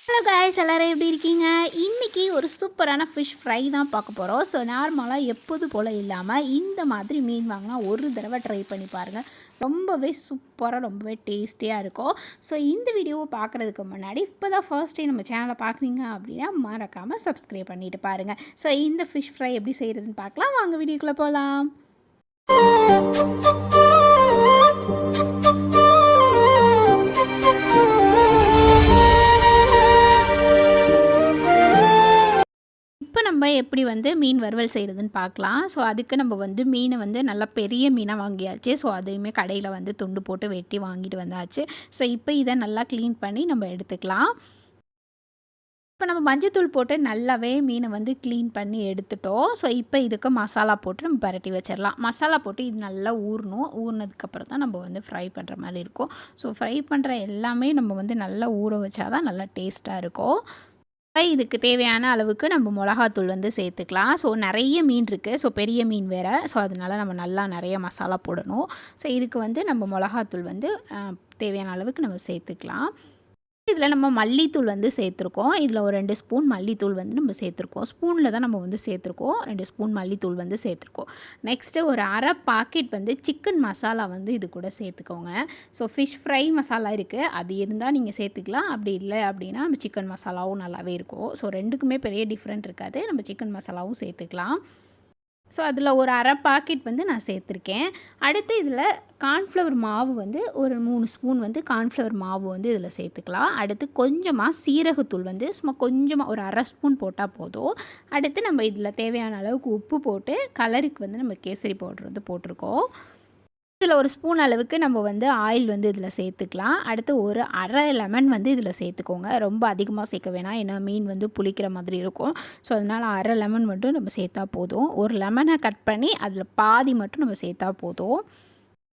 Hello guys, எல்லோரும் எப்படி இருக்கீங்க? இன்றைக்கி ஒரு சூப்பரான ஃபிஷ் ஃப்ரை தான் பார்க்க போகிறோம். ஸோ நார்மலாக எப்போது போல் இல்லாமல் இந்த மாதிரி மீன் வாங்கினா ஒரு தடவை ட்ரை பண்ணி பாருங்கள். ரொம்பவே சூப்பராக, ரொம்பவே டேஸ்டியாக இருக்கும். ஸோ இந்த வீடியோவை பார்க்குறதுக்கு முன்னாடி இப்போ தான் ஃபர்ஸ்ட் டைம் நம்ம சேனலை பார்க்குறீங்க அப்படின்னா மறக்காமல் சப்ஸ்கிரைப் பண்ணிவிட்டு பாருங்கள். ஸோ இந்த ஃபிஷ் ஃப்ரை எப்படி செய்கிறதுன்னு பார்க்கலாம். வாங்க வீடியோக்குள்ளே போகலாம். நம்ம எப்படி மீன் வறுவல் செய்கிறதுன்னு பார்க்கலாம். ஸோ அதுக்கு நம்ம மீனை நல்லா பெரிய மீனாக வாங்கியாச்சு. ஸோ அதையுமே கடையில் துண்டு போட்டு வெட்டி வாங்கிட்டு வந்தாச்சு. ஸோ இப்போ இதை நல்லா க்ளீன் பண்ணி நம்ம எடுத்துக்கலாம். இப்போ நம்ம மஞ்சத்தூள் போட்டு நல்லாவே மீனை க்ளீன் பண்ணி எடுத்துட்டோம். ஸோ இப்போ இதுக்கு மசாலா போட்டு நம்ம பரட்டி வச்சிடலாம். மசாலா போட்டு இது நல்லா ஊறணும். ஊறினதுக்கப்புறம் தான் நம்ம ஃப்ரை பண்ணுற மாதிரி இருக்கும். ஸோ ஃப்ரை பண்ணுற எல்லாமே நம்ம நல்லா ஊற வச்சா தான் நல்லா டேஸ்ட்டாக இருக்கும். இதுக்கு தேவையான அளவுக்கு நம்ம மிளகாத்தூள் சேர்த்துக்கலாம். ஸோ நிறைய மீன் இருக்குது. ஸோ பெரிய மீன் வேறு. ஸோ அதனால் நம்ம நல்லா நிறைய மசாலா போடணும். ஸோ இதுக்கு நம்ம மிளகாத்தூள் தேவையான அளவுக்கு நம்ம சேர்த்துக்கலாம். இதில் நம்ம மல்லித்தூள் சேர்த்துருக்கோம். இதில் ஒரு 2 ஸ்பூன் மல்லித்தூள் நம்ம சேர்த்துருக்கோம். ஸ்பூனில் தான் நம்ம சேர்த்துருக்கோம். 2 ஸ்பூன் மல்லித்தூள் சேர்த்துருக்கோம். நெக்ஸ்ட்டு ஒரு அரை பாக்கெட் சிக்கன் மசாலா இது கூட சேர்த்துக்கோங்க. ஸோ ஃபிஷ் ஃப்ரை மசாலா இருக்குது. அது இருந்தால் நீங்கள் சேர்த்துக்கலாம். அப்படி இல்லை அப்படின்னா நம்ம சிக்கன் மசாலாவும் நல்லாவே இருக்கும். ஸோ ரெண்டுக்குமே பெரிய டிஃப்ரெண்ட் இருக்காது. நம்ம சிக்கன் மசாலாவும் சேர்த்துக்கலாம். ஸோ அதில் ஒரு அரை பாக்கெட் நான் சேர்த்துருக்கேன். அடுத்து இதில் கார்ன்ஃப்ளவர் மாவு ஒரு 3 ஸ்பூன் கார்ன்ஃப்ளவர் மாவு இதில் சேர்த்துக்கலாம். அடுத்து கொஞ்சமாக சீரகத்தூள் சும்மா கொஞ்சமாக ஒரு அரை ஸ்பூன் போட்டால் போதும். அடுத்து நம்ம இதில் தேவையான அளவுக்கு உப்பு போட்டு கலருக்கு நம்ம கேசரி பவுடர் போட்டிருக்கோம். இதில் ஒரு ஸ்பூன் அளவுக்கு நம்ம ஆயில் இதில் சேர்த்துக்கலாம். அடுத்து ஒரு அரை லெமன் இதில் சேர்த்துக்கோங்க. ரொம்ப அதிகமாக சேர்க்க வேணாம். ஏன்னா மீன் புளிக்கிற மாதிரி இருக்கும். ஸோ அதனால் அரை லெமன் மட்டும் நம்ம சேர்த்தா போதும். ஒரு லெமனை கட் பண்ணி அதில் பாதி மட்டும் நம்ம சேர்த்தா போதும்.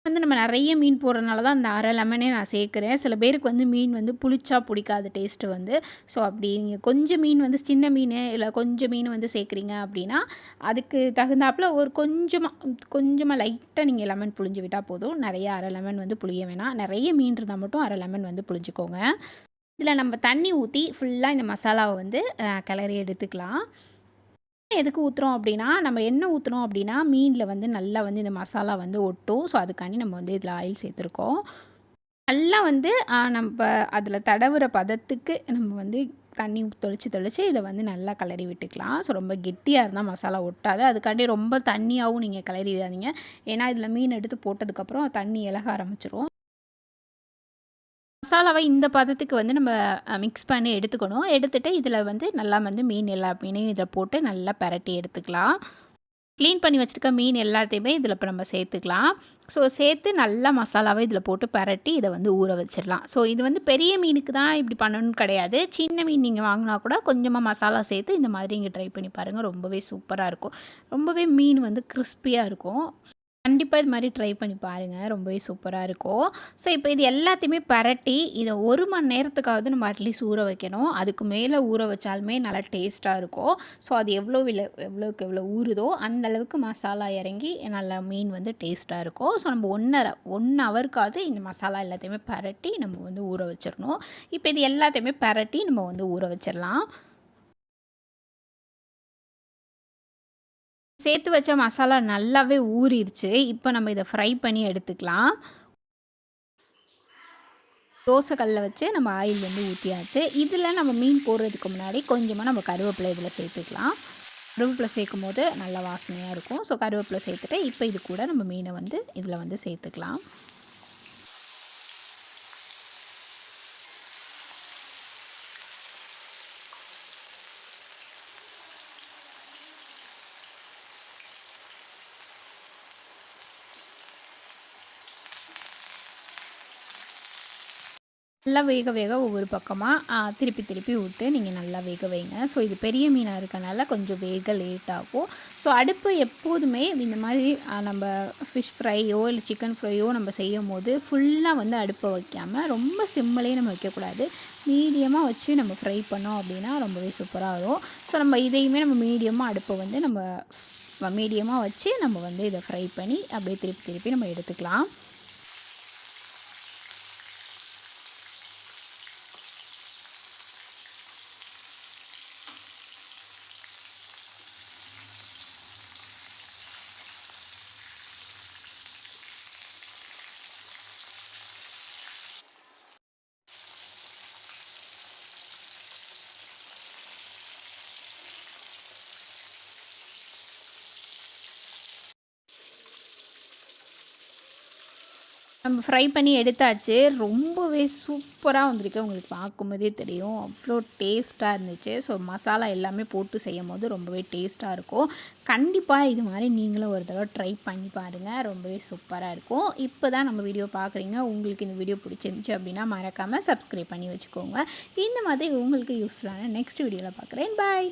நம்ம நிறைய மீன் போடுறதுனால தான் அந்த அரை லெமனே நான் சேர்க்குறேன். சில பேருக்கு மீன் புளிச்சா பிடிக்காது டேஸ்ட்டு. ஸோ அப்படி நீங்கள் கொஞ்சம் மீன் சின்ன மீன் இல்லை கொஞ்சம் மீன் சேர்க்குறீங்க அப்படின்னா அதுக்கு தகுந்தாப்பில் ஒரு கொஞ்சமாக லைட்டாக நீங்கள் லெமன் புழிஞ்சு விட்டால் போதும். நிறைய அரை லெமன் புளிய வேணாம். நிறைய மீன் இருந்தால் மட்டும் அரை லெமன் புளிஞ்சிக்கோங்க. இதில் நம்ம தண்ணி ஊற்றி ஃபுல்லாக இந்த மசாலாவை கிளறி எடுத்துக்கலாம். எதுக்கு ஊற்றுறோம் அப்படின்னா, நம்ம எண்ணெய் ஊற்றுனோம் அப்படின்னா மீனில் நல்லா இந்த மசாலா ஒட்டும். ஸோ அதுக்காண்டி நம்ம இதில் ஆயில் சேர்த்துருக்கோம். நல்லா நம்ம அதில் தடவுற பதத்துக்கு நம்ம தண்ணி தெளித்து இதை நல்லா கிளறி விட்டுக்கலாம். ஸோ ரொம்ப கெட்டியாக இருந்தால் மசாலா ஒட்டாது. அதுக்காண்டி ரொம்ப தண்ணியாகவும் நீங்கள் கிளறிடாதீங்க. ஏன்னா இதில் மீன் எடுத்து போட்டதுக்கப்புறம் தண்ணி இலக ஆரம்பிச்சிரும். மசாலாவை இந்த பதத்துக்கு நம்ம மிக்ஸ் பண்ணி எடுத்துக்கணும். எடுத்துகிட்டு இதில் நல்லா மீன் எல்லா மீனையும் இதில் போட்டு நல்லா பரட்டி எடுத்துக்கலாம். க்ளீன் பண்ணி வச்சுருக்க மீன் எல்லாத்தையுமே இதில் இப்போ நம்ம சேர்த்துக்கலாம். ஸோ சேர்த்து நல்லா மசாலாவை இதில் போட்டு பரட்டி இதை ஊற வச்சிடலாம். ஸோ இது பெரிய மீனுக்கு தான் இப்படி பண்ணணும்னு கிடையாது. சின்ன மீன் நீங்கள் வாங்கினா கூட கொஞ்சமாக மசாலா சேர்த்து இந்த மாதிரி இங்கே ட்ரை பண்ணி பாருங்கள். ரொம்பவே சூப்பராக இருக்கும். ரொம்பவே மீன் கிறிஸ்பியாக இருக்கும். கண்டிப்பாக இது மாதிரி ட்ரை பண்ணி பாருங்கள். ரொம்பவே சூப்பராக இருக்கும். ஸோ இப்போ இது எல்லாத்தையுமே பரட்டி இதை 1 மணி நேரத்துக்காவது நம்ம அட்லீஸ்ட் ஊற வைக்கணும். அதுக்கு மேலே ஊற வச்சாலுமே நல்லா டேஸ்ட்டாக இருக்கும். ஸோ அது எவ்வளோக்கு எவ்வளோ ஊறுதோ அந்தளவுக்கு மசாலா இறங்கி நல்லா மீன் டேஸ்ட்டாக இருக்கும். ஸோ நம்ம 1 ஹவருக்காவது இந்த மசாலா எல்லாத்தையுமே பரட்டி நம்ம ஊற வச்சிடணும். இப்போ இது எல்லாத்தையுமே பரட்டி நம்ம ஊற வச்சிடலாம். சேர்த்து வச்ச மசாலா நல்லாவே ஊறிடுச்சு. இப்போ நம்ம இதை ஃப்ரை பண்ணி எடுத்துக்கலாம். தோசை கல்லில் வச்சு நம்ம ஆயில் ஊற்றியாச்சு. இதில் நம்ம மீன் போடுறதுக்கு முன்னாடி கொஞ்சமாக நம்ம கருவேப்பிலை இதில் சேர்த்துக்கலாம். கருவேப்பிலை சேர்க்கும் போது நல்லா வாசனையாக இருக்கும். ஸோ கருவேப்பிலை சேர்த்துட்டு இப்போ இது கூட நம்ம மீனை இதில் சேர்த்துக்கலாம். நல்லா வேக ஒவ்வொரு பக்கமாக திருப்பி விட்டு நீங்கள் நல்லா வேக வைங்க. ஸோ இது பெரிய மீனாக இருக்கனால கொஞ்சம் வேக லேட் ஆகும். ஸோ அடுப்பு எப்போதுமே இந்த மாதிரி நம்ம ஃபிஷ் ஃப்ரையோ இல்லை சிக்கன் ஃப்ரையோ நம்ம செய்யும் போது ஃபுல்லாக அடுப்பை வைக்காமல் ரொம்ப சிம்மிலே நம்ம வைக்கக்கூடாது. மீடியமாக வச்சு நம்ம ஃப்ரை பண்ணோம் அப்படின்னா ரொம்பவே சூப்பராக வரும். ஸோ நம்ம இதையுமே நம்ம மீடியமாக அடுப்பை நம்ம மீடியமாக வச்சு நம்ம இதை ஃப்ரை பண்ணி அப்படியே திருப்பி நம்ம எடுத்துக்கலாம். நம்ம ஃப்ரை பண்ணி எடுத்தாச்சு. ரொம்பவே சூப்பரா வந்திருக்கு. உங்களுக்கு பார்க்கும்போதே தெரியும். அவ்ளோ டேஸ்ட்டா இருந்துச்சு. ஸோ மசாலா எல்லாமே போட்டு செய்யும்போது ரொம்பவே டேஸ்ட்டா இருக்கும். கண்டிப்பா இது மாரி நீங்களும் ஒரு தடவ ட்ரை பண்ணி பாருங்க. ரொம்பவே சூப்பரா இருக்கும். இப்போ தான் நம்ம வீடியோ பார்க்குறீங்க. உங்களுக்கு இந்த வீடியோ பிடிச்சிருந்துச்சு அப்படின்னா, மறக்காம சப்ஸ்கிரைப் பண்ணி வச்சுக்கோங்க. இந்த மாதிரி உங்களுக்கு யூஸ்ஃபுல்லான நெக்ஸ்ட் வீடியோல பார்க்குறேன். பாய்.